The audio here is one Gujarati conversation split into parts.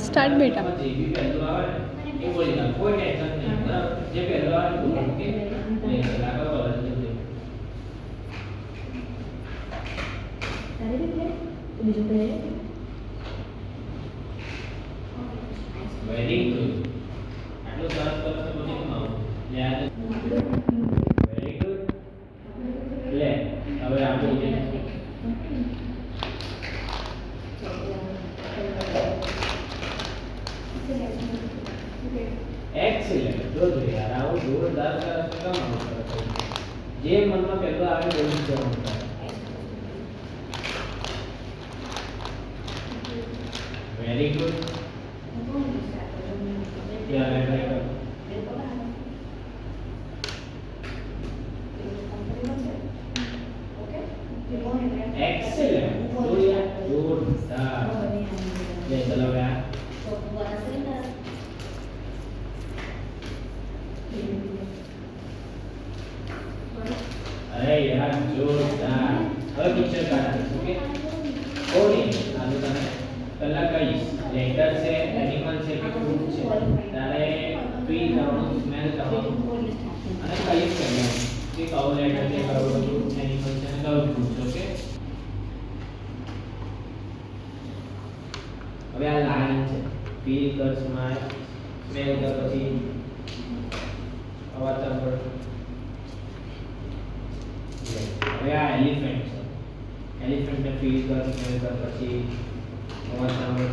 स्टार्ट बेटा। वेरी गुड આટલું સરસ સરસ તો બોલી કેમ આવું લે આ વેરી ગુડ લે હવે આપણે જે एक्सीलेंट जो यार आओ जोरदार का कम होता है जे मन में पहला आवे बोली जवाब होता है वेरी गुड क्या है एक्सीलेंट तो यार जोरदार ले चलो यार अरे यार जोरदार હવે પિક્ચર કાઢો ઓકે કોની આનું તમે પહેલા કહીશ લેટર છે એનિમલ છે કે ફ્રૂટ છે તારે ફીલ કરવાનું સ્મેલ કરવાનું અને કહીશ કે કયો લેટર છે કયો ફ્રૂટ એનિમલ છે અને કયો ફ્રૂટ છે ઓકે હવે આ લાઈન છે ફીલ કર સ્માઈલ સ્મેલ કર પછી અવાજ સાંભળ હવે આ એલિફન્ટ છે એલિફન્ટ ને ફીલ કર સ્મેલ કર પછી અવાજ સાંભળ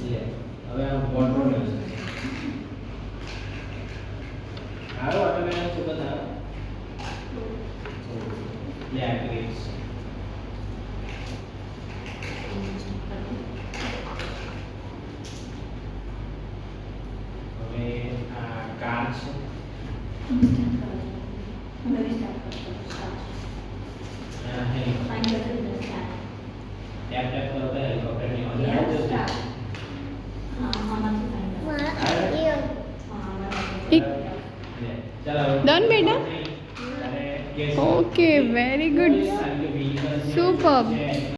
લે હવે આ વોટર છે આવો તમે શું બતાવો લે આ ગ્રેપ્સ હવે આ કાર છે डन बेटा। Okay very good superb.